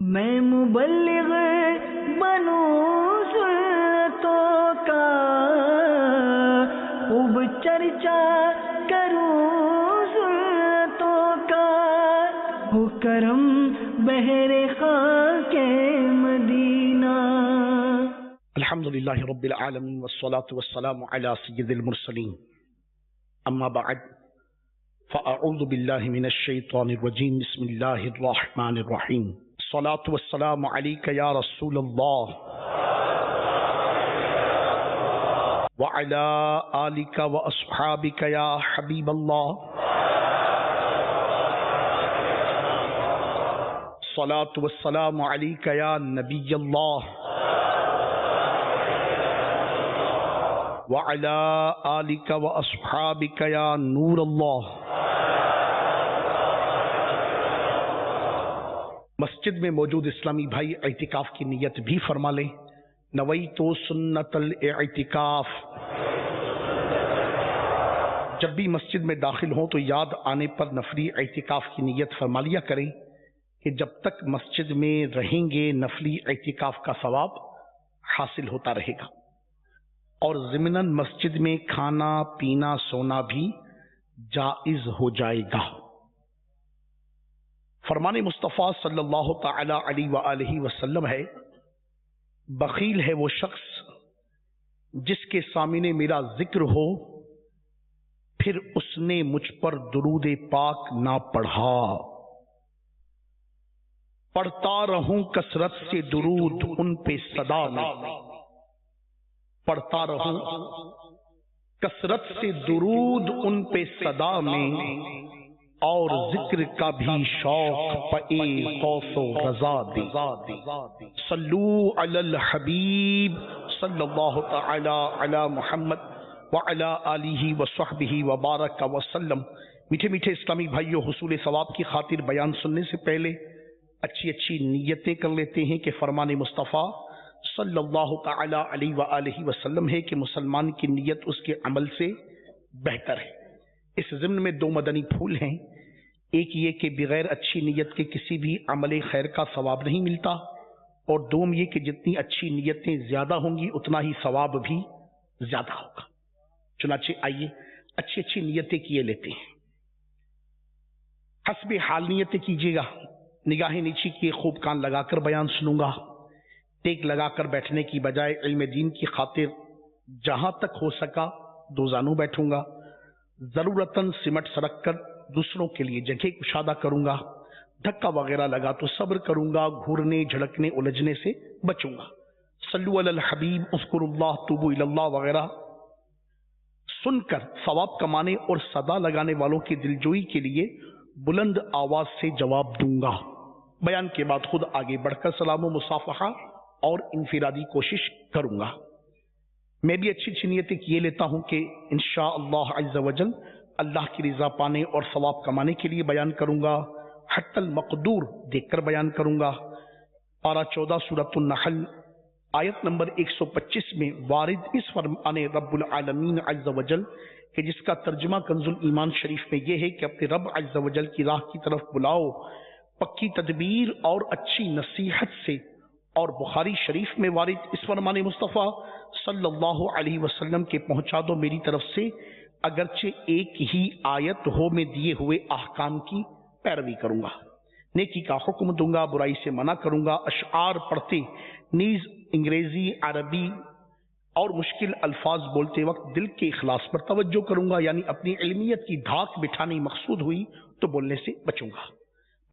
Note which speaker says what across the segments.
Speaker 1: میں مبلغ بنوں سنتوں کا، خوب چرچا کروں سنتوں کا، ہو کرم بہر خاک مدینہ۔
Speaker 2: الحمدللہ رب العالمین والصلاة والسلام علی سید المرسلین، اما بعد فاعوذ باللہ من الشیطان الرجیم، بسم اللہ الرحمن الرحیم۔ الصلاة والسلام علیک یا رسول اللہ وعلی آلک واصحابک یا حبیب اللہ۔ الصلاة والسلام علیک یا نبی اللہ وعلی آلک واصحابک یا نور اللہ۔ مسجد میں موجود اسلامی بھائی اعتکاف کی نیت بھی فرما لیں۔ نویت سنت الاعتکاف۔ جب بھی مسجد میں داخل ہوں تو یاد آنے پر نفلی اعتکاف کی نیت فرما لیا کریں کہ جب تک مسجد میں رہیں گے نفلی اعتکاف کا ثواب حاصل ہوتا رہے گا، اور ضمناً مسجد میں کھانا پینا سونا بھی جائز ہو جائے گا۔ فرمان مصطفیٰ صلی اللہ تعالی علیہ وآلہ وسلم ہے، بخیل ہے وہ شخص جس کے سامنے میرا ذکر ہو پھر اس نے مجھ پر درود پاک نہ پڑھا۔ پڑھتا رہوں کثرت سے درود ان پہ صدا میں، پڑھتا رہوں کثرت سے درود ان پہ صدا میں، اور ذکر کا بھی شوق پئے خوف و رضا دے۔ صلو علی الحبیب صلی اللہ تعالی علی محمد وعلی آلہ وصحبہ وبارک وسلم۔ میٹھے میٹھے اسلامی بھائیوں، حصول ثواب کی خاطر بیان سننے سے پہلے اچھی نیتیں کر لیتے ہیں کہ فرمان مصطفیٰ صلی اللہ تعالی علیہ وآلہ وسلم ہے کہ مسلمان کی نیت اس کے عمل سے بہتر ہے۔ اس ضمن میں دو مدنی پھول ہیں، ایک یہ کہ بغیر اچھی نیت کے کسی بھی عمل خیر کا ثواب نہیں ملتا، اور دوم یہ کہ جتنی اچھی نیتیں زیادہ ہوں گی اتنا ہی ثواب بھی زیادہ ہوگا۔ چنانچہ آئیے اچھی نیتیں کیے لیتے ہیں۔ حسب حال نیتیں کیجیے گا۔ نگاہیں نیچی کیے خوب کان لگا کر بیان سنوں گا، ٹیک لگا کر بیٹھنے کی بجائے علم دین کی خاطر جہاں تک ہو سکا دو زانوں بیٹھوں گا، ضرورتاً سمٹ سرک کر دوسروں کے لیے جگہ کشادہ کروں گا، دھکا وغیرہ لگا تو صبر کروں گا، گھورنے جھڑکنے الجھنے سے بچوں گا۔ صلو علی الحبیب اذکروا اللہ توبوا الی اللہ وغیرہ سن کر ثواب کمانے اور صدا لگانے والوں کی دلجوئی کے لیے بلند آواز سے جواب دوں گا۔ بیان کے بعد خود آگے بڑھ کر سلام و مصافحہ اور انفرادی کوشش کروں گا۔ میں بھی اچھی نیتیں کیے لیتا ہوں کہ انشاءاللہ عز وجل اللہ کی رضا پانے اور ثواب کمانے کے لیے بیان کروں گا، حتی المقدور دیکھ کر بیان کروں گا۔ پارہ 14 سورۃ النحل آیت نمبر 125 میں وارد اس فرمان رب العالمین عز وجل کہ جس کا ترجمہ کنز الایمان شریف میں یہ ہے کہ اپنے رب عز وجل کی راہ کی طرف بلاؤ پکی تدبیر اور اچھی نصیحت سے، اور بخاری شریف میں وارد اس فرمان مصطفیٰ صلی اللہ علیہ وسلم کے پہنچا دو میری طرف سے اگرچہ ایک ہی آیت ہو میں دیے ہوئے احکام کی پیروی کروں گا، نیکی کا حکم دوں گا، برائی سے منع کروں گا، اشعار پڑھتے نیز انگریزی عربی اور مشکل الفاظ بولتے وقت دل کے اخلاص پر توجہ کروں گا، یعنی اپنی علمیت کی دھاک بٹھانی مقصود ہوئی تو بولنے سے بچوں گا۔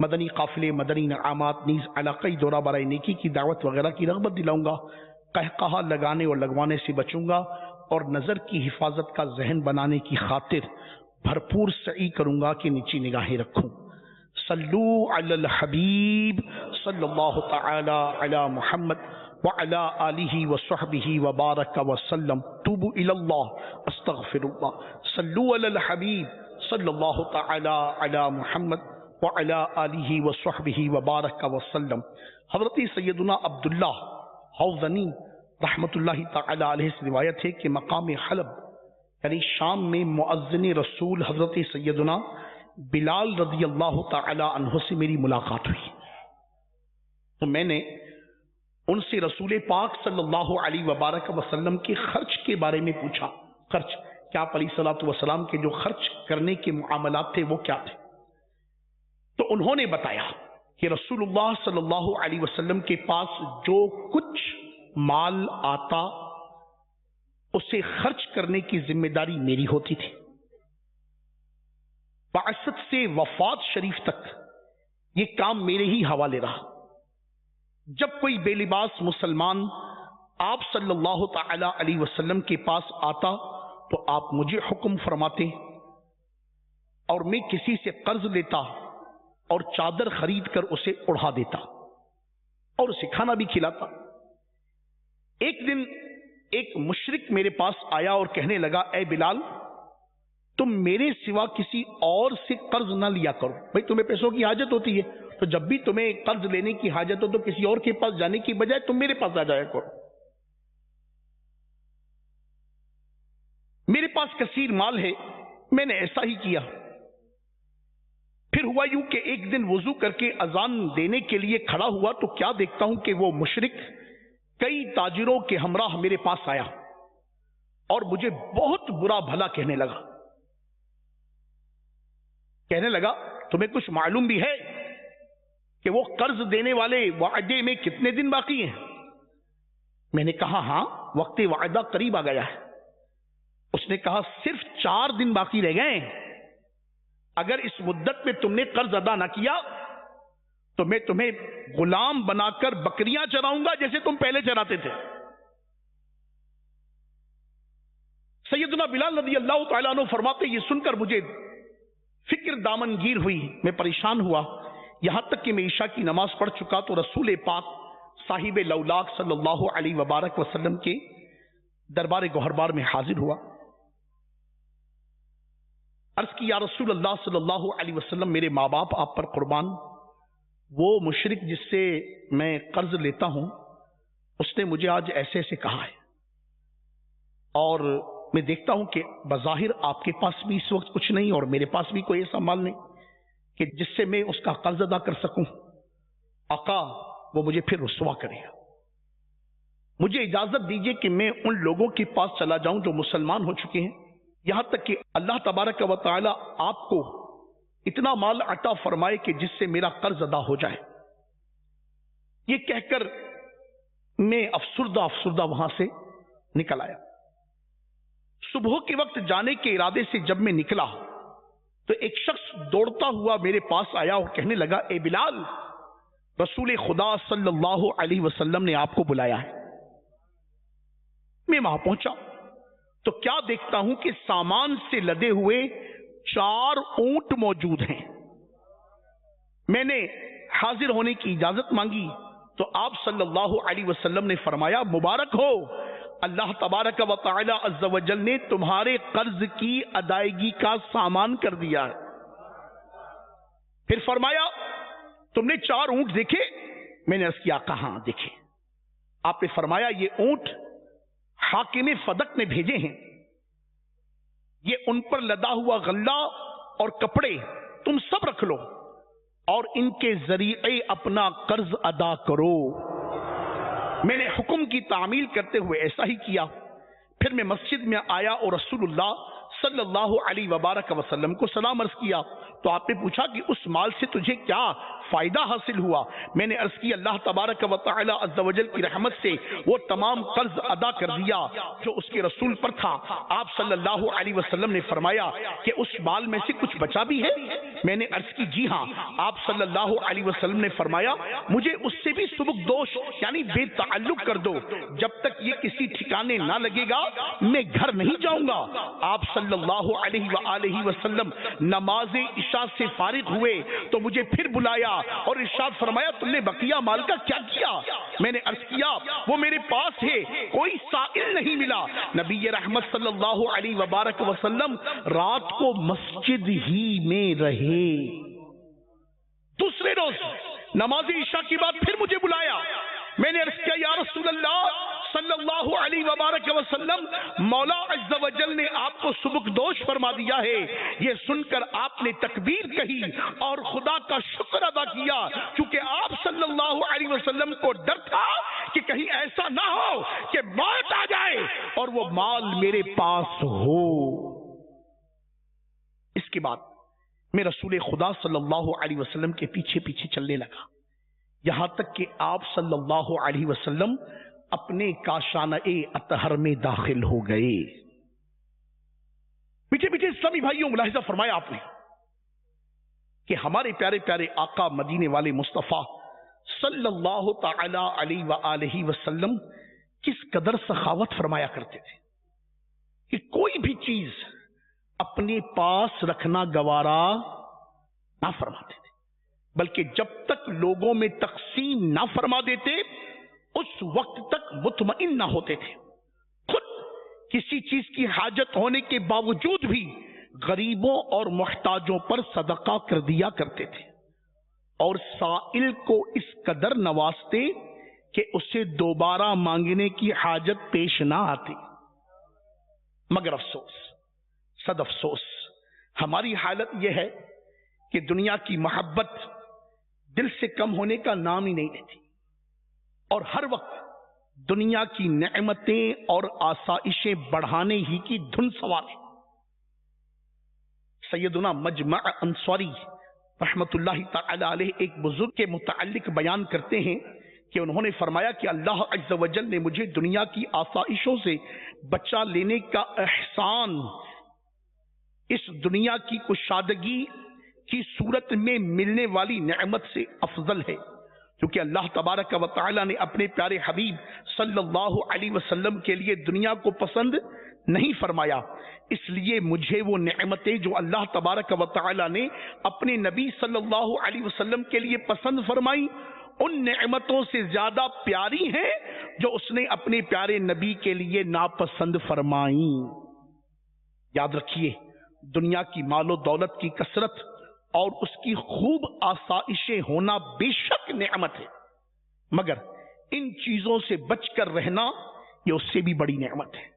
Speaker 2: مدنی قافلے مدنی انعامات نیز علاقائی دورہ برائے نیکی کی دعوت وغیرہ کی رغبت دلاؤں گا، قہقہا لگانے اور لگوانے سے بچوں گا، اور نظر کی حفاظت کا ذہن بنانے کی خاطر بھرپور سعی کروں گا کہ نیچی نگاہیں رکھوں۔ صلو علی الحبیب صلی اللہ تعالی علی محمد وعلی آلہ وصحبہ وبارک وسلم۔ توبوا الی اللہ استغفر اللہ۔ صلو علی الحبیب صلی اللہ تعالی علی محمد وعلی آلہ وصحبہ وبارک وسلم۔ حضرت سیدنا عبداللہ حوزنی رحمت اللہ تعالی علیہ سے روایت ہے کہ مقام حلب یعنی شام میں مؤذن رسول حضرت سیدنا بلال رضی اللہ تعالی عنہ سے میری ملاقات ہوئی تو میں نے ان سے رسول پاک صلی اللہ علیہ وبارک وسلم کے خرچ کے بارے میں پوچھا. خرچ کیا آپ علیہ الصلوۃ والسلام کے جو خرچ کرنے کے معاملات تھے وہ کیا تھے؟ تو انہوں نے بتایا کہ رسول اللہ صلی اللہ علیہ وسلم کے پاس جو کچھ مال آتا اسے خرچ کرنے کی ذمہ داری میری ہوتی تھی. بعثت سے وفات شریف تک یہ کام میرے ہی حوالے رہا. جب کوئی بے لباس مسلمان آپ صلی اللہ تعالی علیہ وسلم کے پاس آتا تو آپ مجھے حکم فرماتے اور میں کسی سے قرض لیتا اور چادر خرید کر اسے اڑا دیتا اور اسے کھانا بھی کھلاتا. ایک دن ایک مشرک میرے پاس آیا اور کہنے لگا اے بلال تم میرے سوا کسی اور سے قرض نہ لیا کرو. بھئی تمہیں پیسوں کی حاجت ہوتی ہے تو جب بھی تمہیں قرض لینے کی حاجت ہو تو کسی اور کے پاس جانے کی بجائے تم میرے پاس آ جایا کرو. میرے پاس کثیر مال ہے. میں نے ایسا ہی کیا. پھر ہوا یوں کہ ایک دن وضو کر کے اذان دینے کے لیے کھڑا ہوا تو کیا دیکھتا ہوں کہ وہ مشرک کئی تاجروں کے ہمراہ میرے پاس آیا اور مجھے بہت برا بھلا کہنے لگا. کہنے لگا تمہیں کچھ معلوم بھی ہے کہ وہ قرض دینے والے وعدے میں کتنے دن باقی ہیں؟ میں نے کہا ہاں وقت وعدہ قریب آ گیا ہے. اس نے کہا صرف 4 دن باقی رہ گئے ہیں. اگر اس مدت میں تم نے قرض ادا نہ کیا تو میں تمہیں غلام بنا کر بکریاں چراؤں گا جیسے تم پہلے چراتے تھے. سیدنا بلال رضی اللہ تعالیٰ عنہ فرماتے یہ سن کر مجھے فکر دامن گیر ہوئی. میں پریشان ہوا یہاں تک کہ میں عشاء کی نماز پڑھ چکا تو رسول پاک صاحب لولاک صلی اللہ علیہ وبارک وسلم کے دربار گوہربار میں حاضر ہوا. عرض کی یا رسول اللہ صلی اللہ علیہ وسلم میرے ماں باپ آپ پر قربان. وہ مشرک جس سے میں قرض لیتا ہوں اس نے مجھے آج ایسے ایسے کہا ہے اور میں دیکھتا ہوں کہ بظاہر آپ کے پاس بھی اس وقت کچھ نہیں اور میرے پاس بھی کوئی ایسا مال نہیں کہ جس سے میں اس کا قرض ادا کر سکوں. آقا وہ مجھے پھر رسوا کرے گا. مجھے اجازت دیجئے کہ میں ان لوگوں کے پاس چلا جاؤں جو مسلمان ہو چکے ہیں یہاں تک کہ اللہ تبارک و تعالی آپ کو اتنا مال عطا فرمائے کہ جس سے میرا قرض ادا ہو جائے. یہ کہہ کر میں افسردہ وہاں سے نکل آیا. صبح کے وقت جانے کے ارادے سے جب میں نکلا تو ایک شخص دوڑتا ہوا میرے پاس آیا اور کہنے لگا اے بلال رسول خدا صلی اللہ علیہ وسلم نے آپ کو بلایا ہے. میں وہاں پہنچا تو کیا دیکھتا ہوں کہ سامان سے لدے ہوئے 4 اونٹ موجود ہیں. میں نے حاضر ہونے کی اجازت مانگی تو آپ صلی اللہ علیہ وسلم نے فرمایا مبارک ہو اللہ تبارک و تعالی عز و جل نے تمہارے قرض کی ادائیگی کا سامان کر دیا ہے. پھر فرمایا تم نے 4 اونٹ دیکھے؟ میں نے عرض کیا کہاں دیکھے. آپ نے فرمایا یہ اونٹ حاکم فدق نے بھیجے ہیں. یہ ان پر لدا ہوا غلہ اور کپڑے تم سب رکھ لو اور ان کے ذریعے اپنا قرض ادا کرو. میں نے حکم کی تعمیل کرتے ہوئے ایسا ہی کیا. پھر میں مسجد میں آیا اور رسول اللہ صلی اللہ علیہ وبارک وسلم کو سلام عرض کیا تو آپ نے پوچھا کہ اس مال سے تجھے کیا فائدہ حاصل ہوا؟ میں نے عرض کی اللہ تبارک و تعالی عز و جل کی رحمت سے وہ تمام قرض ادا کر دیا جو اس کے رسول پر تھا. آپ صلی اللہ علیہ وسلم نے فرمایا کہ اس مال میں سے کچھ بچا بھی ہے؟ میں نے عرض کی جی ہاں. آپ صلی اللہ علیہ وسلم نے فرمایا مجھے اس سے بھی سبک دوش یعنی بے تعلق کر دو. جب تک یہ کسی ٹھکانے نہ لگے گا میں گھر نہیں جاؤں گا. آپ صلی اللہ علیہ وآلہ وسلم نماز عشاء سے فارغ ہوئے تو مجھے پھر بلایا اور ارشاد فرمایا تم نے بقیہ مال کا کیا کیا؟ میں نے عرض کیا وہ میرے پاس ہے کوئی سائل نہیں ملا. نبی رحمت صلی اللہ علیہ وبارک وسلم رات کو مسجد ہی میں رہے. دوسرے روز نماز عشاء کی بعد پھر مجھے بلایا. میں نے عرض کیا یا رسول اللہ صلی اللہ علیہ وبارک وسلم مولا عز و جل نے آپ کو سبکدوش فرما دیا ہے، یہ سن کر آپ نے تکبیر کہی اور خدا کا شکر ادا کیا، چونکہ آپ صلی اللہ علیہ وسلم کو ڈر تھا کہ کہیں ایسا نہ ہو کہ موت آ جائے اور وہ مال میرے پاس ہو۔ اس کے بعد میں رسول خدا صلی اللہ علیہ وسلم کے پیچھے پیچھے چلنے لگا، یہاں تک کہ آپ صلی اللہ علیہ وسلم اپنے کاشانہ اطہر میں داخل ہو گئے۔ پیچھے پیچھے اسلامی بھائیوں ملاحظہ فرمایا آپ نے کہ ہمارے پیارے پیارے آقا مدینے والے مصطفیٰ صلی اللہ تعالی علیہ وآلہ وسلم کس قدر سخاوت فرمایا کرتے تھے کہ کوئی بھی چیز اپنے پاس رکھنا گوارا نہ فرماتے تھے، بلکہ جب تک لوگوں میں تقسیم نہ فرما دیتے اس وقت تک مطمئن نہ ہوتے تھے۔ خود کسی چیز کی حاجت ہونے کے باوجود بھی غریبوں اور محتاجوں پر صدقہ کر دیا کرتے تھے اور سائل کو اس قدر نوازتے کہ اسے دوبارہ مانگنے کی حاجت پیش نہ آتی۔ مگر افسوس، صد افسوس، ہماری حالت یہ ہے کہ دنیا کی محبت دل سے کم ہونے کا نام ہی نہیں لیتی اور ہر وقت دنیا کی نعمتیں اور آسائشیں بڑھانے ہی کی دھن سوار ہے۔ سیدنا مجمع انصاری رحمت اللہ تعالی علیہ ایک بزرگ کے متعلق بیان کرتے ہیں کہ انہوں نے فرمایا کہ اللہ عز و جل نے مجھے دنیا کی آسائشوں سے بچا لینے کا احسان اس دنیا کی کشادگی کی صورت میں ملنے والی نعمت سے افضل ہے، کیونکہ اللہ تبارک و تعالی نے اپنے پیارے حبیب صلی اللہ علیہ وسلم کے لیے دنیا کو پسند نہیں فرمایا، اس لیے مجھے وہ نعمتیں جو اللہ تبارک و تعالی نے اپنے نبی صلی اللہ علیہ وسلم کے لیے پسند فرمائی ان نعمتوں سے زیادہ پیاری ہیں جو اس نے اپنے پیارے نبی کے لیے ناپسند فرمائی۔ یاد رکھیے، دنیا کی مال و دولت کی کثرت اور اس کی خوب آسائشیں ہونا بے شک نعمت ہے، مگر ان چیزوں سے بچ کر رہنا یہ اس سے بھی بڑی نعمت ہے۔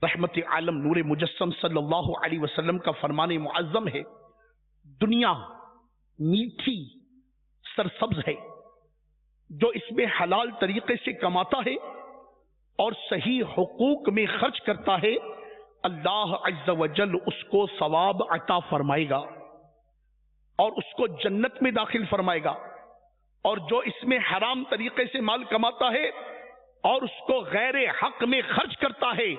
Speaker 2: رحمت عالم نور مجسم صلی اللہ علیہ وسلم کا فرمان معظم ہے، دنیا میٹھی سرسبز ہے، جو اس میں حلال طریقے سے کماتا ہے اور صحیح حقوق میں خرچ کرتا ہے، اللہ عز و جل اس کو ثواب عطا فرمائے گا اور اس کو جنت میں داخل فرمائے گا، اور جو اس میں حرام طریقے سے مال کماتا ہے اور اس کو غیر حق میں خرچ کرتا ہے،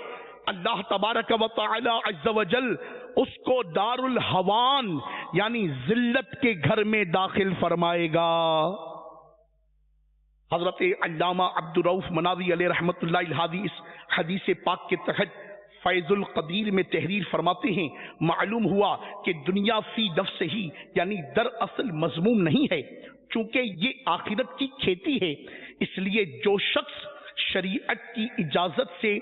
Speaker 2: اللہ تبارک و تعالی عز و جل اس کو دار الحوان یعنی ذلت کے گھر میں داخل فرمائے گا۔ حضرت علامہ عبد الرؤف مناوی علیہ رحمت اللہ الہادی اس حدیث پاک کے تحت فیض القدیر میں تحریر فرماتے ہیں، معلوم ہوا کہ دنیا فی نفس ہی یعنی در اصل مذموم نہیں ہے، چونکہ یہ آخرت کی کھیتی ہے، اس لیے جو شخص شریعت کی اجازت سے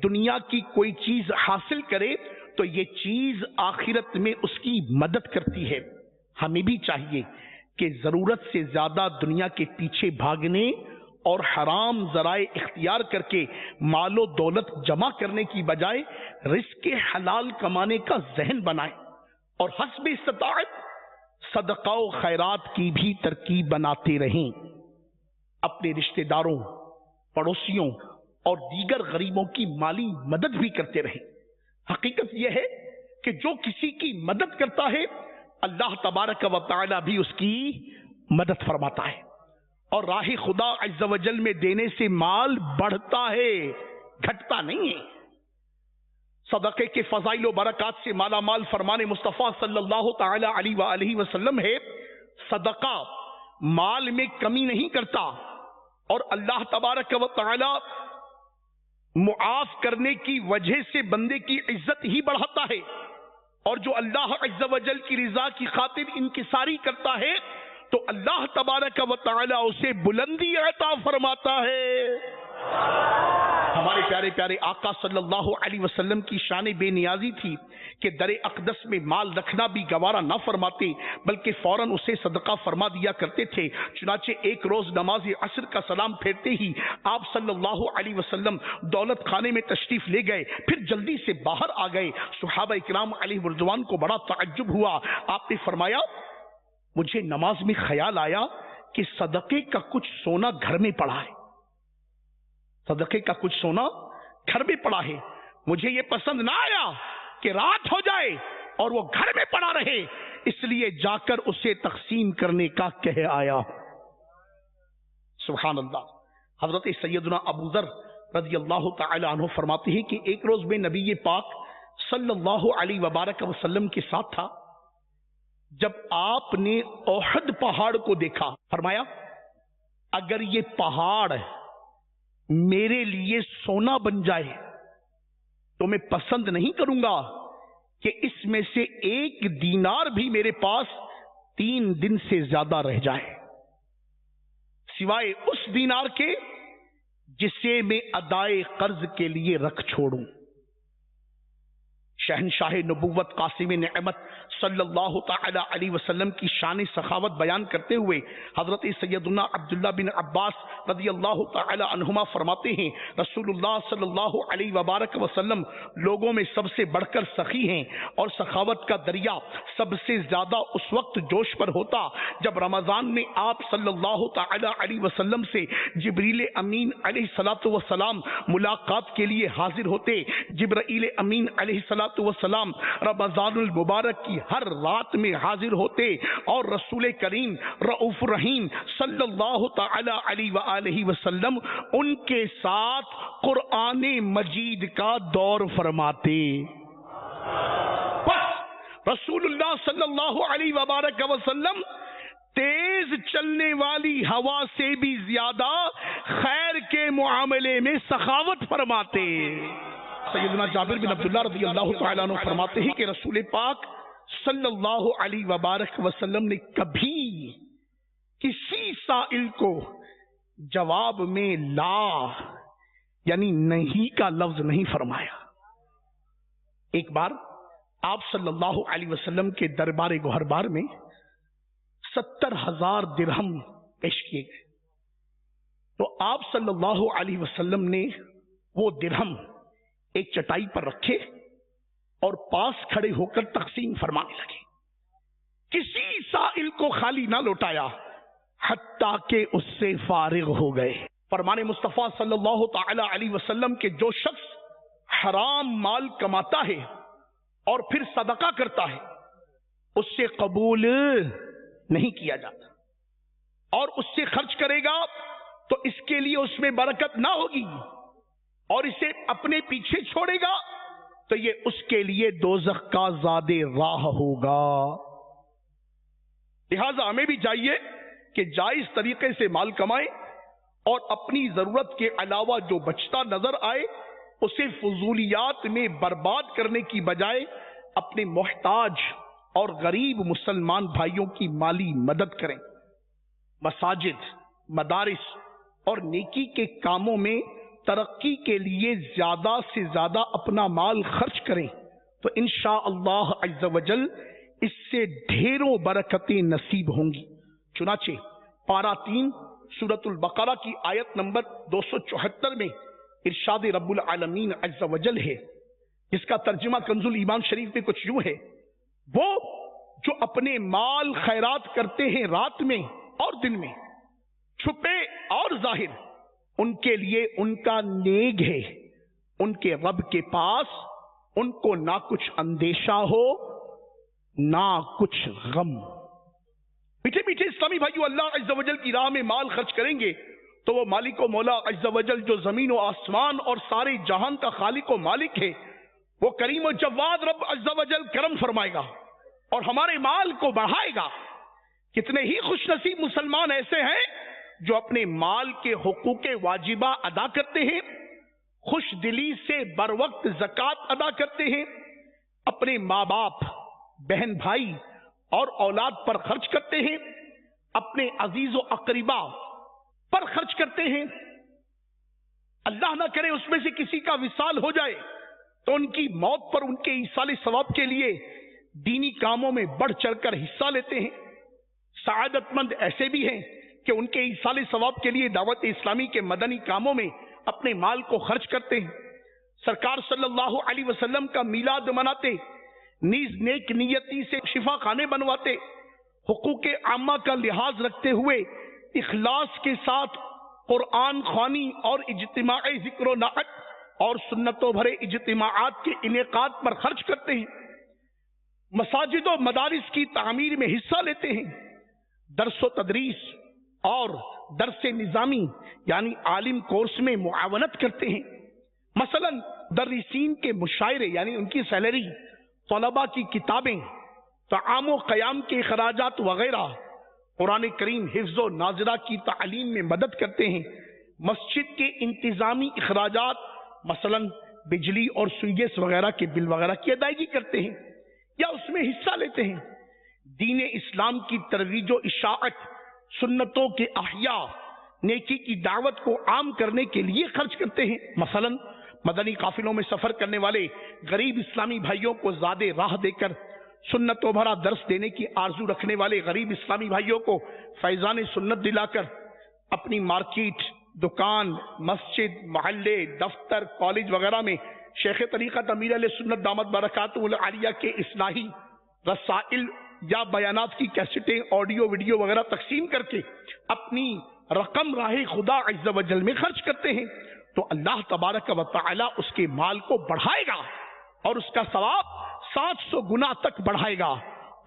Speaker 2: دنیا کی کوئی چیز حاصل کرے تو یہ چیز آخرت میں اس کی مدد کرتی ہے۔ ہمیں بھی چاہیے کہ ضرورت سے زیادہ دنیا کے پیچھے بھاگنے اور حرام ذرائع اختیار کر کے مال و دولت جمع کرنے کی بجائے رزق حلال کمانے کا ذہن بنائیں اور حسب استطاعت صدقہ و خیرات کی بھی ترکیب بناتے رہیں، اپنے رشتہ داروں، پڑوسیوں اور دیگر غریبوں کی مالی مدد بھی کرتے رہیں۔ حقیقت یہ ہے کہ جو کسی کی مدد کرتا ہے اللہ تبارک و تعالی بھی اس کی مدد فرماتا ہے، اور راہ خدا عز و جل میں دینے سے مال بڑھتا ہے، گھٹتا نہیں ہے۔ صدقے کے فضائل و برکات سے مالا مال فرمان مصطفیٰ صلی اللہ تعالی علیہ وآلہ وسلم ہے، صدقہ مال میں کمی نہیں کرتا اور اللہ تبارک و تعالی معاف کرنے کی وجہ سے بندے کی عزت ہی بڑھاتا ہے، اور جو اللہ عز و جل کی رضا کی خاطر انکساری کرتا ہے تو اللہ تبارک و تعالی اسے بلندی عطا فرماتا ہے۔ ہمارے پیارے پیارے آقا صلی اللہ علیہ وسلم کی شان بے نیازی تھی کہ در اقدس میں مال رکھنا بھی گوارا نہ فرماتے بلکہ فوراً اسے صدقہ فرما دیا کرتے تھے۔ چنانچہ ایک روز نماز عصر کا سلام پھیرتے ہی آپ صلی اللہ علیہ وسلم دولت خانے میں تشریف لے گئے، پھر جلدی سے باہر آ گئے۔ صحابہ اکرام علیہ رضوان کو بڑا تعجب ہوا۔ آپ نے فرمایا مجھے نماز میں خیال آیا کہ صدقے کا کچھ سونا گھر میں پڑا ہے، صدقے کا کچھ سونا گھر میں پڑا ہے، مجھے یہ پسند نہ آیا کہ رات ہو جائے اور وہ گھر میں پڑا رہے، اس لیے جا کر اسے تقسیم کرنے کا کہہ آیا۔ سبحان اللہ۔ حضرت سیدنا ابو ذر رضی اللہ تعالی عنہ فرماتے ہیں کہ ایک روز میں نبی پاک صلی اللہ علیہ وبارک وسلم کے ساتھ تھا، جب آپ نے احد پہاڑ کو دیکھا، فرمایا اگر یہ پہاڑ میرے لیے سونا بن جائے تو میں پسند نہیں کروں گا کہ اس میں سے ایک دینار بھی میرے پاس 3 دن سے زیادہ رہ جائے، سوائے اس دینار کے جسے میں ادائے قرض کے لیے رکھ چھوڑوں۔ شہنشاہ نبوت قاسم نعمت صلی اللہ تعالی علیہ وسلم کی شان سخاوت بیان کرتے ہوئے حضرت سیدنا عبداللہ بن عباس رضی اللہ تعالی عنہما فرماتے ہیں رسول اللہ صلی اللہ علیہ وبارک وسلم لوگوں میں سب سے بڑھ کر سخی ہیں، اور سخاوت کا دریا سب سے زیادہ اس وقت جوش پر ہوتا جب رمضان میں آپ صلی اللہ تعالی علیہ وسلم سے جبریل امین علیہ الصلوۃ والسلام ملاقات کے لیے حاضر ہوتے۔ جبرائیل امین علیہ الصلوۃ والسلام رمضان المبارک کی ہر رات میں حاضر ہوتے اور رسول کریم رؤوف رحیم صلی اللہ تعالی علیہ وآلہ وسلم ان کے ساتھ قرآن مجید کا دور فرماتے۔ بس رسول اللہ صلی اللہ علیہ وبارک وسلم تیز چلنے والی ہوا سے بھی زیادہ خیر کے معاملے میں سخاوت فرماتے۔ سیدنا جابر بن عبداللہ رضی اللہ تعالیٰ عنہ فرماتے ہیں کہ رسول پاک صلی اللہ علیہ وبارک وسلم نے کبھی کسی سائل کو جواب میں لا یعنی نہیں کا لفظ نہیں فرمایا۔ ایک بار آپ صلی اللہ علیہ وسلم کے دربار گوہربار میں 70,000 درہم پیش کیے گئے، تو آپ صلی اللہ علیہ وسلم نے وہ درہم ایک چٹائی پر رکھے اور پاس کھڑے ہو کر تقسیم فرمانے لگے۔ کسی سائل کو خالی نہ لوٹایا حتیٰ کہ اس سے فارغ ہو گئے۔ فرمان مصطفیٰ صلی اللہ تعالی علیہ وسلم کے جو شخص حرام مال کماتا ہے اور پھر صدقہ کرتا ہے اس سے قبول نہیں کیا جاتا، اور اس سے خرچ کرے گا تو اس کے لیے اس میں برکت نہ ہوگی، اور اسے اپنے پیچھے چھوڑے گا تو یہ اس کے لیے دوزخ کا زاد راہ ہوگا۔ لہذا ہمیں بھی چاہیے کہ جائز طریقے سے مال کمائیں اور اپنی ضرورت کے علاوہ جو بچتا نظر آئے اسے فضولیات میں برباد کرنے کی بجائے اپنے محتاج اور غریب مسلمان بھائیوں کی مالی مدد کریں۔ مساجد، مدارس اور نیکی کے کاموں میں ترقی کے لیے زیادہ سے زیادہ اپنا مال خرچ کریں تو انشاءاللہ عز و جل اس سے ڈھیروں برکتیں نصیب ہوں گی۔ چنانچہ پارہ 3 سورۃ البقرہ کی آیت نمبر 274 میں ارشاد رب العالمین عز و جل ہے، جس کا ترجمہ کنز الایمان شریف میں کچھ یوں ہے، وہ جو اپنے مال خیرات کرتے ہیں رات میں اور دن میں، چھپے اور ظاہر، ان کے لیے ان کا نیک ہے، ان کے رب کے پاس ان کو نہ کچھ اندیشہ ہو نہ کچھ غم۔ میٹھے میٹھے اسلامی بھائیو، اللہ عز و جل کی راہ میں مال خرچ کریں گے تو وہ مالک و مولا عز و جل جو زمین و آسمان اور سارے جہان کا خالق و مالک ہے، وہ کریم و جواد رب عز و جل کرم فرمائے گا اور ہمارے مال کو بڑھائے گا۔ کتنے ہی خوش نصیب مسلمان ایسے ہیں جو اپنے مال کے حقوق واجبہ ادا کرتے ہیں، خوش دلی سے بر وقت زکوٰۃ ادا کرتے ہیں، اپنے ماں باپ، بہن بھائی اور اولاد پر خرچ کرتے ہیں، اپنے عزیز و اقربا پر خرچ کرتے ہیں، اللہ نہ کرے اس میں سے کسی کا وصال ہو جائے تو ان کی موت پر ان کے ایصال ثواب کے لیے دینی کاموں میں بڑھ چڑھ کر حصہ لیتے ہیں۔ سعادت مند ایسے بھی ہیں کہ ان کے ایصال ثواب کے لیے دعوت اسلامی کے مدنی کاموں میں اپنے مال کو خرچ کرتے ہیں۔ سرکار صلی اللہ علیہ وسلم کا میلاد مناتے، نیز نیک نیتی سے شفا خانے بنواتے، حقوق عامہ کا لحاظ رکھتے ہوئے اخلاص کے ساتھ قرآن خوانی اور اجتماعی ذکر و نعت اور سنتوں بھرے اجتماعات کے انعقاد پر خرچ کرتے ہیں، مساجد و مدارس کی تعمیر میں حصہ لیتے ہیں، درس و تدریس اور درس نظامی یعنی عالم کورس میں معاونت کرتے ہیں۔ مثلا مدرسین کے مشاعرے یعنی ان کی سیلری، طلباء کی کتابیں، طعام و قیام کے اخراجات وغیرہ، قرآن کریم حفظ و ناظرہ کی تعلیم میں مدد کرتے ہیں، مسجد کے انتظامی اخراجات مثلا بجلی اور سوئیگیس وغیرہ کے بل وغیرہ کی ادائیگی کرتے ہیں یا اس میں حصہ لیتے ہیں، دین اسلام کی ترویج و اشاعت، سنتوں کے احیاء، نیکی کی دعوت کو عام کرنے کے لیے خرچ کرتے ہیں۔ مثلا مدنی قافلوں میں سفر کرنے والے غریب اسلامی بھائیوں کو زیادہ راہ دے کر، سنتوں بھرا درس دینے کی آرزو رکھنے والے غریب اسلامی بھائیوں کو فیضان سنت دلا کر اپنی مارکیٹ، دکان، مسجد، محلے، دفتر، کالج وغیرہ میں شیخ طریقت امیر علیہ سنت دامت برکاتہ العالیہ کے اصلاحی رسائل یا بیانات کی کیسٹیں، آڈیو ویڈیو وغیرہ تقسیم کر کے اپنی رقم راہ خدا عز و جل میں خرچ کرتے ہیں، تو اللہ تبارک و تعالی اس کے مال کو بڑھائے گا اور اس کا ثواب 700 گنا تک بڑھائے گا۔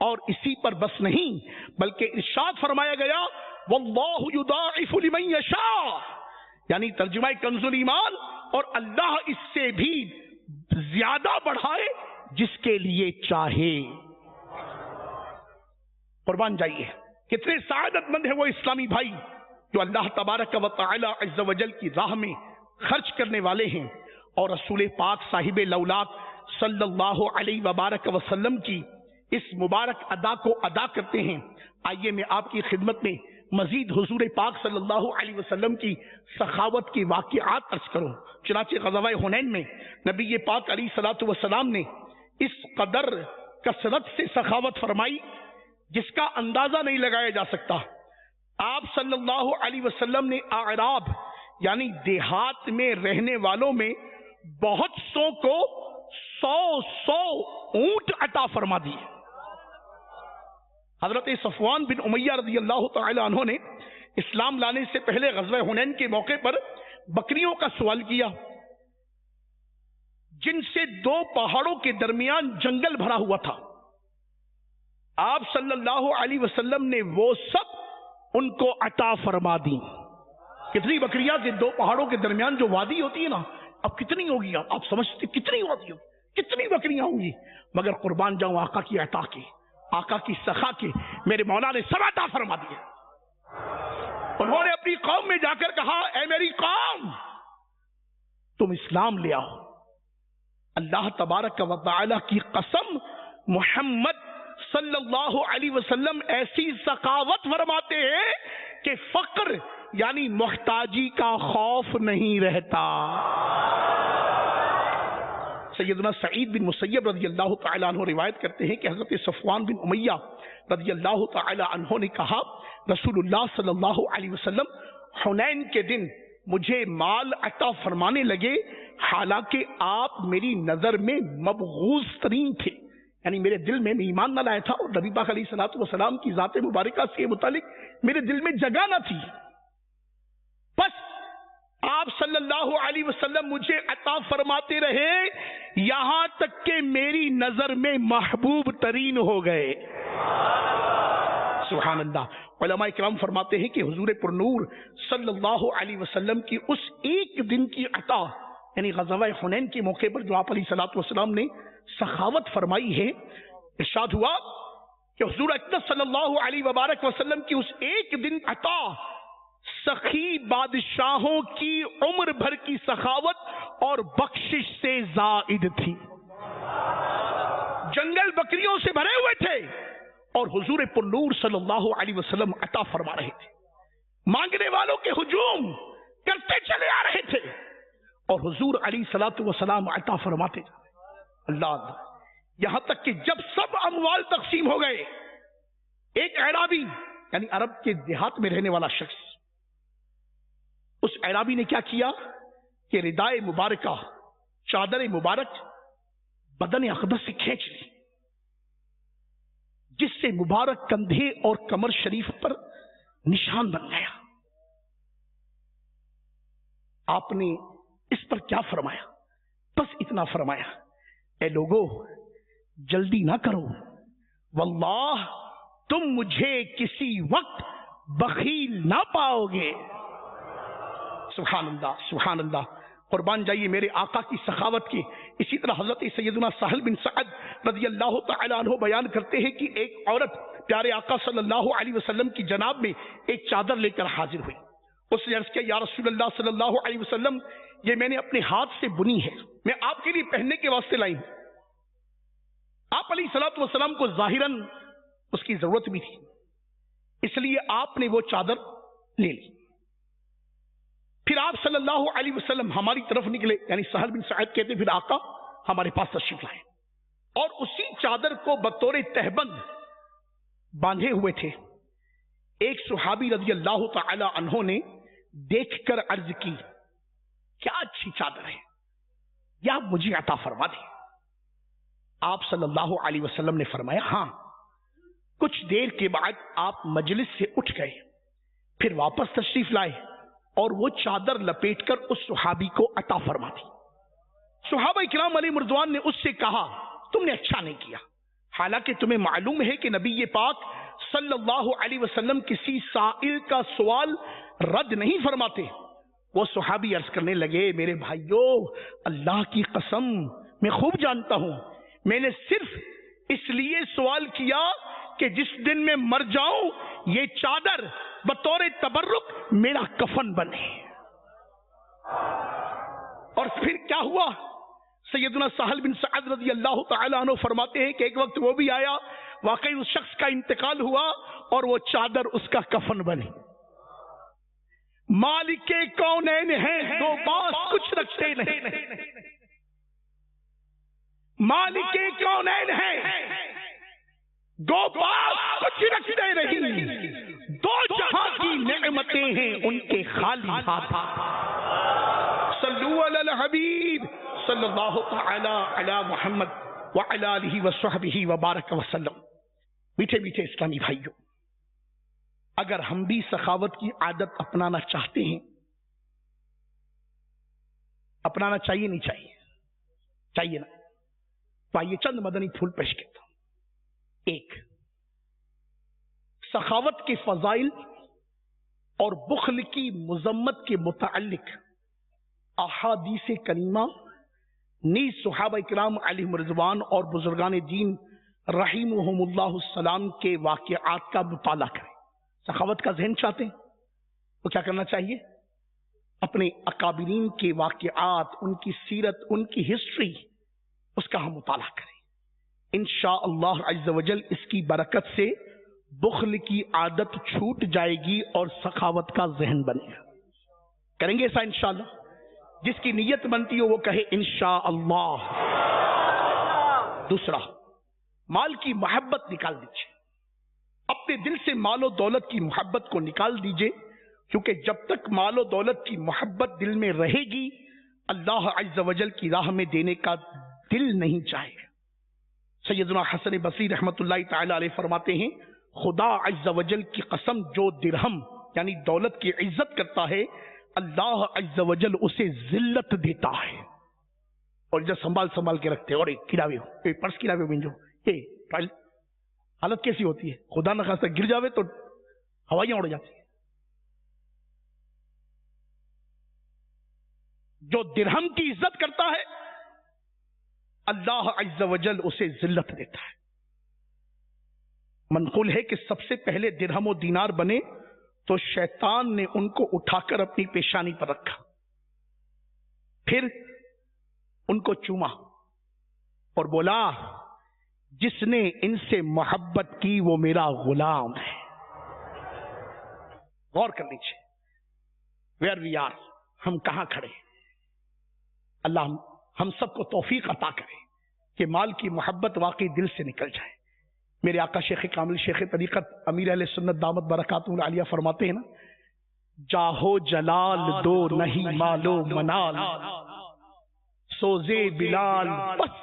Speaker 2: اور اسی پر بس نہیں بلکہ ارشاد فرمایا گیا واللہ یضاعف لمن یشاء، یعنی ترجمہ کنز الایمان، اور اللہ اس سے بھی زیادہ بڑھائے جس کے لیے چاہے۔ قربان جائیے، کتنے سعادت مند ہیں وہ اسلامی بھائی جو اللہ تبارک و تعالی عز و جل کی راہ میں خرچ کرنے والے ہیں اور رسول پاک صاحب لولاک صلی اللہ علیہ وبارک وسلم کی اس مبارک ادا کو ادا کرتے ہیں۔ آئیے میں آپ کی خدمت میں مزید حضور پاک صلی اللہ علیہ وسلم کی سخاوت کی واقعات عرض کروں۔ چنانچہ غزوہ حنین میں نبی پاک علیہ الصلوۃ والسلام نے اس قدر کثرت سے سخاوت فرمائی جس کا اندازہ نہیں لگایا جا سکتا۔ آپ صلی اللہ علیہ وسلم نے اعراب یعنی دیہات میں رہنے والوں میں بہت سو کو 100 اونٹ عطا فرما دیے۔ حضرت صفوان بن امیہ رضی اللہ تعالی عنہ نے اسلام لانے سے پہلے غزوہ حنین کے موقع پر بکریوں کا سوال کیا جن سے 2 پہاڑوں کے درمیان جنگل بھرا ہوا تھا۔ آپ صلی اللہ علیہ وسلم نے وہ سب ان کو عطا فرما دی۔ کتنی بکریاں کہ 2 پہاڑوں کے درمیان جو وادی ہوتی ہے نا، اب کتنی ہوگی؟ آپ سمجھتے کتنی وادی ہوگی، کتنی بکریاں ہوں گی؟ مگر قربان جاؤں آقا کی عطا کی، آقا کی سخا کے میرے مولا نے سب عطا فرما دیے۔ انہوں نے اپنی قوم میں جا کر کہا اے میری قوم تم اسلام لے آؤ۔ اللہ تبارک و تعالی کی قسم، محمد صلی اللہ علیہ وسلم ایسی سخاوت فرماتے ہیں کہ فقر یعنی محتاجی کا خوف نہیں رہتا۔ سیدنا سعید بن مسیب رضی اللہ تعالی عنہ روایت کرتے ہیں کہ حضرت صفوان بن امیہ رضی اللہ تعالی عنہ نے کہا رسول اللہ صلی اللہ علیہ وسلم حنین کے دن مجھے مال عطا فرمانے لگے، حالانکہ آپ میری نظر میں مبغوض ترین تھے، یعنی میرے دل میں ایمان نہ لایا تھا اور نبی پاک علیہ الصلوۃ والسلام کی ذات مبارکہ سے متعلق میرے دل میں جگہ نہ تھی۔ بس آپ صلی اللہ علیہ وسلم مجھے عطا فرماتے رہے یہاں تک کہ میری نظر میں محبوب ترین ہو گئے۔ سبحان اللہ۔ علماء کرام فرماتے ہیں کہ حضور پر نور صلی اللہ علیہ وسلم کی اس ایک دن کی عطا یعنی غزوہ حنین کے موقع پر جو آپ علیہ الصلوۃ والسلام نے سخاوت فرمائی ہے، ارشاد ہوا کہ حضور اکرم صلی اللہ علیہ وبارک وسلم کی اس ایک دن عطا سخی بادشاہوں کی عمر بھر کی سخاوت اور بخشش سے زائد تھی۔ جنگل بکریوں سے بھرے ہوئے تھے اور حضور پر نور صلی اللہ علیہ وسلم عطا فرما رہے تھے، مانگنے والوں کے ہجوم کرتے چلے آ رہے تھے، اور حضور علیہ الصلوۃ والسلام عطا فرماتے جا رہے ہیں۔ اللہ اللہ، یہاں تک کہ جب سب اموال تقسیم ہو گئے، ایک اعرابی یعنی عرب کے دیہات میں رہنے والا شخص، اس اعرابی نے کیا کیا کہ ردائے مبارکہ، چادر مبارک بدن اقدس سے کھینچ لی، جس سے مبارک کندھے اور کمر شریف پر نشان بن گیا۔ آپ نے اس پر کیا فرمایا؟ بس اتنا فرمایا، اے لوگو جلدی نہ کرو، واللہ تم مجھے کسی وقت بخیل نہ پاؤ گے۔ سبحان اللہ سبحان اللہ، قربان جائیے میرے آقا کی سخاوت کی۔ اسی طرح حضرت سیدنا سہل بن سعد رضی اللہ تعالی عنہ بیان کرتے ہیں کہ ایک عورت پیارے آقا صلی اللہ علیہ وسلم کی جناب میں ایک چادر لے کر حاضر ہوئی۔ اس نے عرض کیا، یا رسول اللہ صلی اللہ علیہ وسلم، یہ میں نے اپنے ہاتھ سے بنی ہے، میں آپ کے لیے پہننے کے واسطے لائی ہوں۔ آپ علیہ الصلوۃ والسلام کو ظاہراً اس کی ضرورت بھی تھی، اس لیے آپ نے وہ چادر لے لی۔ پھر آپ صلی اللہ علیہ وسلم ہماری طرف نکلے، یعنی سہل بن سعید کہتے پھر آقا ہمارے پاس تشریف لائے، اور اسی چادر کو بطور تہبند باندھے ہوئے تھے۔ ایک صحابی رضی اللہ تعالی عنہ نے دیکھ کر عرض کی، کیا اچھی چادر ہے، یا مجھے عطا فرما دی۔ آپ صلی اللہ علیہ وسلم نے فرمایا، ہاں۔ کچھ دیر کے بعد آپ مجلس سے اٹھ گئے، پھر واپس تشریف لائے اور وہ چادر لپیٹ کر اس صحابی کو عطا فرما دی۔ صحابہ کرام علیہ رضوان نے اس سے کہا، تم نے اچھا نہیں کیا، حالانکہ تمہیں معلوم ہے کہ نبی پاک صلی اللہ علیہ وسلم کسی سائل کا سوال رد نہیں فرماتے۔ وہ صحابی عرض کرنے لگے، میرے بھائیو، اللہ کی قسم میں خوب جانتا ہوں، میں نے صرف اس لیے سوال کیا کہ جس دن میں مر جاؤں یہ چادر بطور تبرک میرا کفن بنے۔ اور پھر کیا ہوا؟ سیدنا سہل بن سعد رضی اللہ تعالی عنہ فرماتے ہیں کہ ایک وقت وہ بھی آیا، واقعی اس شخص کا انتقال ہوا اور وہ چادر اس کا کفن بنی۔ مالک کونین ہیں دو باس کچھ رکھتے نہیں، مالک کونین ہیں دو باس کچھ رکھتے نہیں، دو جہاں کی نعمتیں ہیں ان کے خالی ہاتھ۔ صلو علی الحبیب صلی اللہ تعالی علی محمد وعلی آلہ وصحبہ وبارک وسلم۔ میٹھے میٹھے اسلامی بھائیوں، اگر ہم بھی سخاوت کی عادت اپنانا چاہتے ہیں، اپنانا چاہیے نہیں چاہیے؟ چاہیے نا؟ تو آئیے چند مدنی پھول پیش کرتا ہوں۔ ایک، سخاوت کے فضائل اور بخل کی مذمت کے متعلق احادیث کریمہ نیز صحابہ کرام علیہم رضوان اور بزرگان دین رحمہم اللہ السلام کے واقعات کا مطالعہ کریں۔ سخاوت کا ذہن چاہتے ہیں تو کیا کرنا چاہیے؟ اپنے اکابرین کے واقعات، ان کی سیرت، ان کی ہسٹری، اس کا ہم مطالعہ کریں۔ انشاءاللہ عز و جل اس کی برکت سے بخل کی عادت چھوٹ جائے گی اور سخاوت کا ذہن بنے گا۔ کریں گے ایسا انشاءاللہ؟ جس کی نیت بنتی ہو وہ کہے انشاءاللہ۔ دوسرا، مال کی محبت نکال دیجئے، اپنے دل سے مال و دولت کی محبت کو نکال دیجئے، کیونکہ جب تک مال و دولت کی محبت دل میں رہے گی اللہ عز و جل کی راہ میں دینے کا دل نہیں چاہے گا۔ سیدنا حسن بصری رحمت اللہ تعالی علیہ فرماتے ہیں، خدا عز و جل کی قسم، جو درہم یعنی دولت کی عزت کرتا ہے اللہ عز و جل اسے ذلت دیتا ہے۔ اور جب سنبھال کے رکھتے ہیں، اور ایک گراوے ہو، ایک پرس گراوے ہو بنجو، حالت کیسی ہوتی ہے؟ خدا نہ خواستہ گر جاوے تو ہوائیاں اڑ جاتی ہیں۔ جو درہم کی عزت کرتا ہے اللہ عز و جل اسے ذلت دیتا ہے۔ منقول ہے کہ سب سے پہلے درہم و دینار بنے تو شیطان نے ان کو اٹھا کر اپنی پیشانی پر رکھا، پھر ان کو چوما اور بولا، جس نے ان سے محبت کی وہ میرا غلام ہے۔ غور کر لیجیے، ویئر وی آر، ہم کہاں کھڑے ہیں؟ اللہ ہم سب کو توفیق عطا کرے کہ مال کی محبت واقعی دل سے نکل جائے. میرے آقا شیخ کامل شیخ طریقت امیر اہل سنت دامت برکاتہ العالیہ فرماتے ہیں نا، جاہو جلال دو نہیں مالو منال، سوزے بلال بس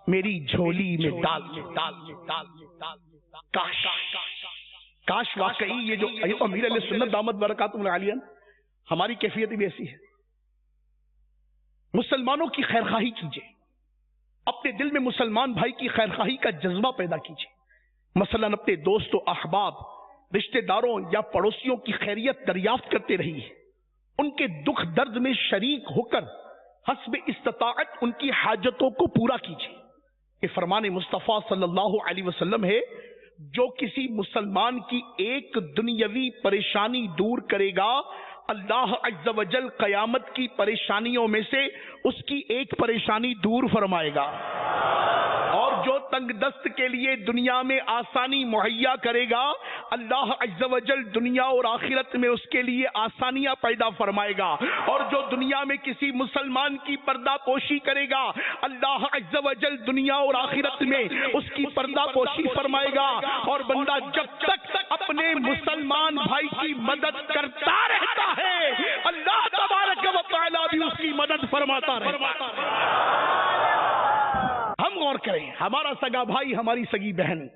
Speaker 2: میری جھولی میں ڈال. کاش واقعی یہ جو امیر اہل سنت دامت برکاتہ العالیہ، ہماری کیفیت بھی ایسی ہے. مسلمانوں کی خیرخواہی کیجئے، اپنے دل میں مسلمان بھائی کی خیرخواہی کا جذبہ پیدا کیجئے. مثلا اپنے دوست و احباب، رشتہ داروں یا پڑوسیوں کی خیریت دریافت کرتے رہیے، ان کے دکھ درد میں شریک ہو کر حسب استطاعت ان کی حاجتوں کو پورا کیجئے. کہ فرمان مصطفیٰ صلی اللہ علیہ وسلم ہے، جو کسی مسلمان کی ایک دنیاوی پریشانی دور کرے گا، اللہ عز و جل قیامت کی پریشانیوں میں سے اس کی ایک پریشانی دور فرمائے گا. اور جو تنگ دست کے لیے دنیا میں آسانی مہیا کرے گا، اللہ عز و جل دنیا اور آخرت میں اس کے لیے آسانیاں پیدا فرمائے گا. اور جو دنیا میں کسی مسلمان کی پردہ پوشی کرے گا، اللہ عز و جل دنیا اور آخرت میں اس کی پردہ پوشی فرمائے گا. اور بندہ جب تک اپنے مسلمان بھائی کی مدد کرتا رہتا ہے، اللہ تبارک و تعالی بھی اس کی مدد فرماتا رہتا ہے. ہم غور کریں، ہمارا سگا بھائی، ہماری سگی بہن،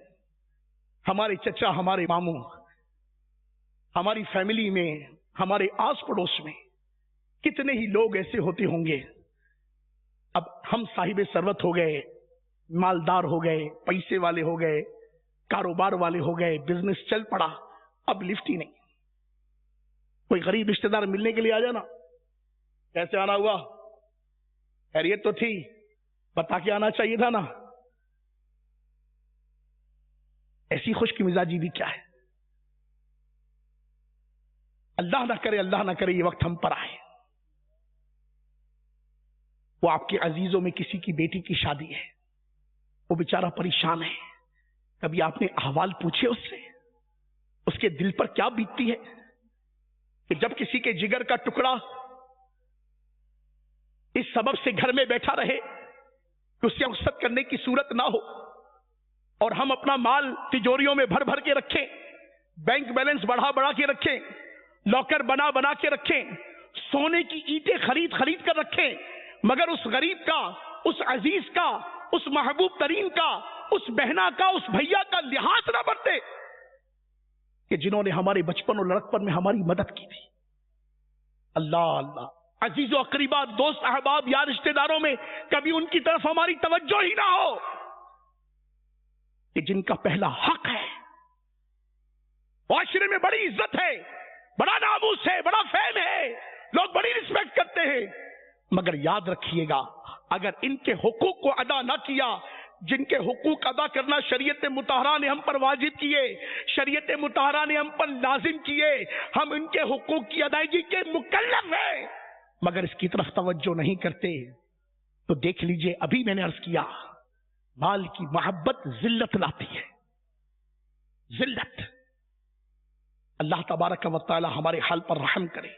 Speaker 2: ہمارے چچا، ہمارے ماموں، ہماری فیملی میں، ہمارے آس پڑوس میں کتنے ہی لوگ ایسے ہوتے ہوں گے. اب ہم صاحب ثروت ہو گئے، مالدار ہو گئے، پیسے والے ہو گئے، کاروبار والے ہو گئے، بزنس چل پڑا، اب لفٹ ہی نہیں. کوئی غریب رشتہ دار ملنے کے لیے آ جانا، کیسے آنا ہوا، خیریت تو تھی، بتا کے آنا چاہیے تھا نا. ایسی خوش مزاجی بھی کیا ہے. اللہ نہ کرے، اللہ نہ کرے یہ وقت ہم پر آئے، وہ آپ کے عزیزوں میں کسی کی بیٹی کی شادی ہے، وہ بیچارہ پریشان ہے. کبھی آپ نے احوال پوچھے اس سے، اس کے دل پر کیا بیتتی ہے کہ جب کسی کے جگر کا ٹکڑا اس سبب سے گھر میں بیٹھا رہے کہ اس سے رخصت کرنے کی صورت نہ ہو، اور ہم اپنا مال تجوریوں میں بھر بھر کے رکھیں، بینک بیلنس بڑھا بڑھا کے رکھیں، لاکر بنا بنا کے رکھیں، سونے کی اینٹیں خرید خرید کر رکھیں، مگر اس غریب کا، اس عزیز کا، اس محبوب ترین کا، اس بہنا کا، اس بھیا کا لحاظ نہ برتے کہ جنہوں نے ہمارے بچپن اور لڑکپن میں ہماری مدد کی تھی. اللہ اللہ، عزیز و اقربا، دوست احباب یا رشتہ داروں میں کبھی ان کی طرف ہماری توجہ ہی نہ ہو کہ جن کا پہلا حق ہے. معاشرے میں بڑی عزت ہے، بڑا ناموس ہے، بڑا فیم ہے، لوگ بڑی رسپیکٹ کرتے ہیں، مگر یاد رکھیے گا اگر ان کے حقوق کو ادا نہ کیا، جن کے حقوق ادا کرنا شریعت مطہرہ نے ہم پر واجب کیے، شریعت مطہرہ نے ہم پر لازم کیے، ہم ان کے حقوق کی ادائیگی کے مکلف ہیں، مگر اس کی طرف توجہ نہیں کرتے، تو دیکھ لیجئے ابھی میں نے عرض کیا، مال کی محبت ذلت لاتی ہے، ذلت. اللہ تبارک و تعالی ہمارے حال پر رحم کرے.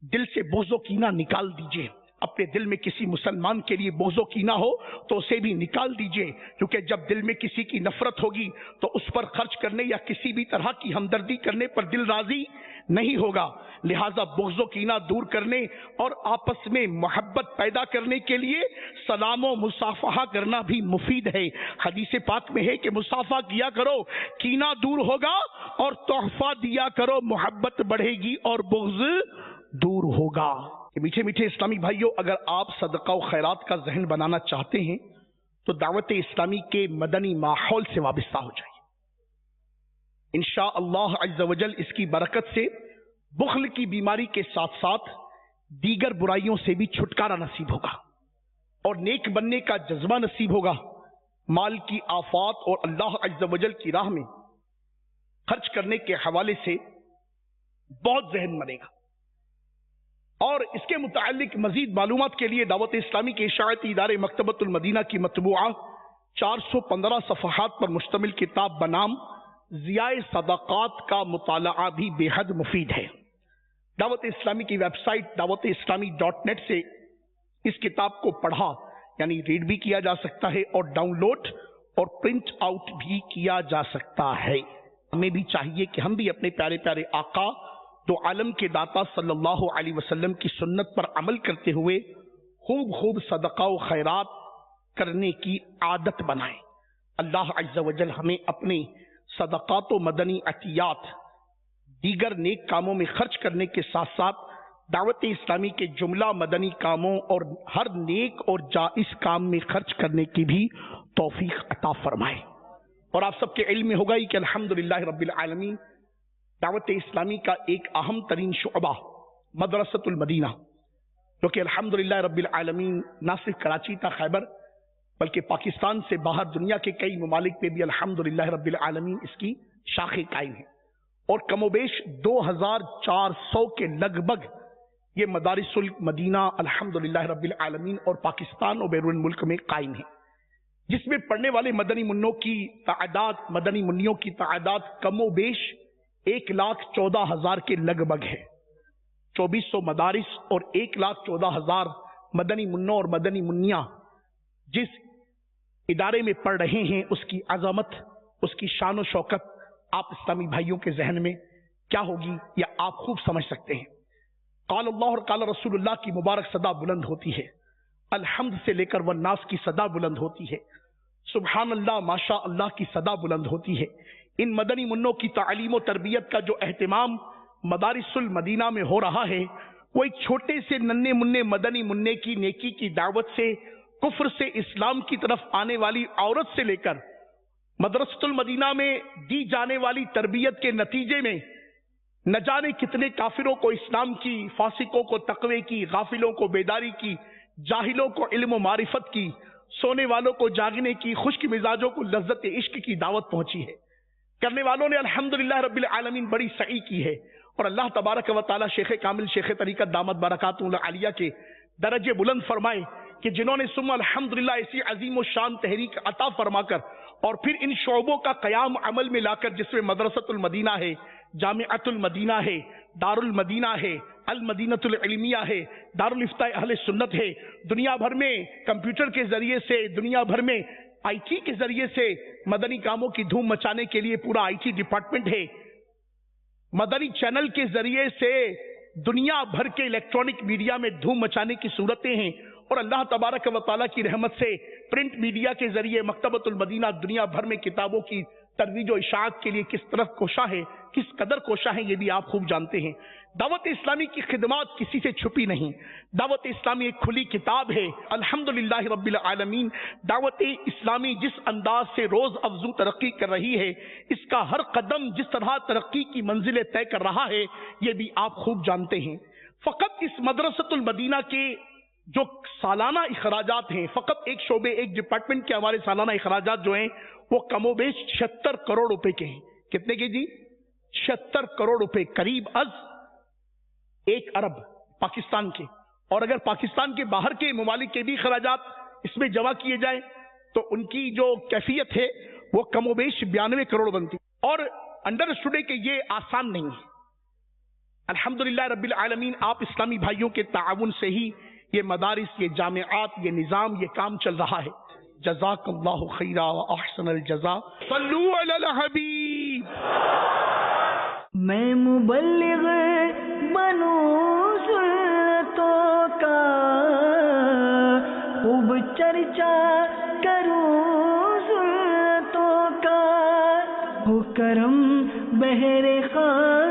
Speaker 2: دل سے بغض و کینہ نکال دیجئے. اپنے دل میں کسی مسلمان کے لیے بغض و کینہ ہو تو اسے بھی نکال دیجئے، کیونکہ جب دل میں کسی کی نفرت ہوگی تو اس پر خرچ کرنے یا کسی بھی طرح کی ہمدردی کرنے پر دل راضی نہیں ہوگا. لہذا بغض و کینہ دور کرنے اور آپس میں محبت پیدا کرنے کے لیے سلام و مصافحہ کرنا بھی مفید ہے. حدیث پاک میں ہے کہ مصافحہ کیا کرو، کینہ دور ہوگا، اور تحفہ دیا کرو، محبت بڑھے گی اور بغض دور ہوگا. میٹھے میٹھے اسلامی بھائیوں، اگر آپ صدقہ و خیرات کا ذہن بنانا چاہتے ہیں تو دعوت اسلامی کے مدنی ماحول سے وابستہ ہو جائیے. انشاءاللہ عز و جل اس کی برکت سے بخل کی بیماری کے ساتھ ساتھ دیگر برائیوں سے بھی چھٹکارا نصیب ہوگا اور نیک بننے کا جذبہ نصیب ہوگا. مال کی آفات اور اللہ عز و جل کی راہ میں خرچ کرنے کے حوالے سے بہت ذہن بنے گا. اور اس کے متعلق مزید معلومات کے لیے دعوت اسلامی کے اشاعتی ادارے مکتبۃ المدینہ کی مطبوعہ 415 صفحات پر مشتمل کتاب بنام ضیاء صدقات کا مطالعہ بھی بے حد مفید ہے. دعوت اسلامی کی ویب سائٹ دعوت اسلامی .net سے اس کتاب کو پڑھا یعنی ریڈ بھی کیا جا سکتا ہے اور ڈاؤن لوڈ اور پرنٹ آؤٹ بھی کیا جا سکتا ہے۔ ہمیں بھی چاہیے کہ ہم بھی اپنے پیارے پیارے آقا دو عالم کے داتا صلی اللہ علیہ وسلم کی سنت پر عمل کرتے ہوئے خوب صدقہ و خیرات کرنے کی عادت بنائیں۔ اللہ عز و جل ہمیں اپنے صدقات و مدنی عطیات دیگر نیک کاموں میں خرچ کرنے کے ساتھ ساتھ دعوت اسلامی کے جملہ مدنی کاموں اور ہر نیک اور جائز کام میں خرچ کرنے کی بھی توفیق عطا فرمائے۔ اور آپ سب کے علم میں ہوگا ہی کہ الحمدللہ رب العالمین دعوت اسلامی کا ایک اہم ترین شعبہ مدرسۃ المدینہ، جو کہ الحمدللہ رب العالمین نہ صرف کراچی تا خیبر بلکہ پاکستان سے باہر دنیا کے کئی ممالک میں بھی الحمدللہ رب العالمین اس کی شاخیں قائم ہیں، اور کم و بیش 2400 کے لگ بھگ یہ مدارس المدینہ الحمدللہ رب العالمین اور پاکستان اور بیرون ملک میں قائم ہیں، جس میں پڑھنے والے مدنی منوں کی تعداد مدنی منیوں کی تعداد کم و بیش 1,14,000 کے لگ بھگ ہے۔ 2400 مدارس اور 1,14,000 مدنی منوں اور مدنی منیاں جس ادارے میں پڑھ رہے ہیں، اس کی عظمت، اس کی شان و شوکت آپ اسلامی بھائیوں کے ذہن میں کیا ہوگی یا آپ خوب سمجھ سکتے ہیں۔ قال اللہ اور قال رسول اللہ کی مبارک صدا بلند ہوتی ہے، الحمد سے لے کر والناس کی صدا بلند ہوتی ہے، سبحان اللہ ماشاء اللہ کی صدا بلند ہوتی ہے۔ ان مدنی منوں کی تعلیم و تربیت کا جو اہتمام مدارس المدینہ میں ہو رہا ہے، وہ ایک چھوٹے سے ننھے مننے مدنی مننے کی نیکی کی دعوت سے، کفر سے اسلام کی طرف آنے والی عورت سے لے کر مدرسۃ المدینہ میں دی جانے والی تربیت کے نتیجے میں نہ جانے کتنے کافروں کو اسلام کی، فاسقوں کو تقوی کی، غافلوں کو بیداری کی، جاہلوں کو علم و معرفت کی، سونے والوں کو جاگنے کی، خشک مزاجوں کو لذت عشق کی دعوت پہنچی ہے۔ کرنے والوں نے الحمدللہ رب العالمین بڑی سعی کی ہے، اور اللہ تبارک و تعالی شیخ کامل شیخ طریقت دامت برکاتہ العالیہ کے درجے بلند فرمائے کہ جنہوں نے ثم الحمدللہ ایسی عظیم و شان تحریک عطا فرما کر اور پھر ان شعبوں کا قیام عمل میں لا کر، جس میں مدرسۃ المدینہ ہے، جامعۃ المدینہ ہے، دار المدینہ ہے، المدینۃ العلمیہ ہے، دار الافتاء اہل سنت ہے، دنیا بھر میں کمپیوٹر کے ذریعے سے، دنیا بھر میں آئی ٹی کے ذریعے سے مدنی کاموں کی دھوم مچانے کے لیے پورا آئی ٹی ڈپارٹمنٹ ہے، مدنی چینل کے ذریعے سے دنیا بھر کے الیکٹرانک میڈیا میں دھوم مچانے کی صورتیں ہیں، اور اللہ تبارک و تعالیٰ کی رحمت سے پرنٹ میڈیا کے ذریعے مکتبۃ المدینہ دنیا بھر میں کتابوں کی ترویج و اشاعت کے لیے کس طرف کوشاں ہے، کس قدر کوشاں ہے، یہ بھی آپ خوب جانتے ہیں۔ دعوت اسلامی کی خدمات کسی سے چھپی نہیں، دعوت اسلامی ایک کھلی کتاب ہے۔ الحمدللہ رب العالمین دعوت اسلامی جس انداز سے روز افزوں ترقی کر رہی ہے، اس کا ہر قدم جس طرح ترقی کی منزلیں طے کر رہا ہے، یہ بھی آپ خوب جانتے ہیں۔ فقط اس مدرسۃ المدینہ کے جو سالانہ اخراجات ہیں، فقط ایک شعبے ایک ڈپارٹمنٹ کے ہمارے سالانہ اخراجات جو ہیں وہ کم و بیش 76 کروڑ روپے کے ہیں۔ کتنے کے جی؟ 76 کروڑ روپے، قریب از 1 ارب پاکستان کے، اور اگر پاکستان کے باہر کے ممالک کے بھی اخراجات اس میں جمع کیے جائیں تو ان کی جو کیفیت ہے وہ کم و بیش 92 کروڑ بنتی، اور انڈر اسٹوڈے کہ یہ آسان نہیں ہے۔ الحمدللہ رب العالمین آپ اسلامی بھائیوں کے تعاون سے ہی یہ مدارس، یہ جامعات، یہ نظام، یہ کام چل رہا ہے۔ جزاک اللہ خیرا و احسن الجزا۔ صلو علی الحبیب۔
Speaker 1: میں مبلغ بنوں سنتوں کا، خوب چرچا کروں سنتوں کا، ہو کرم بہر خان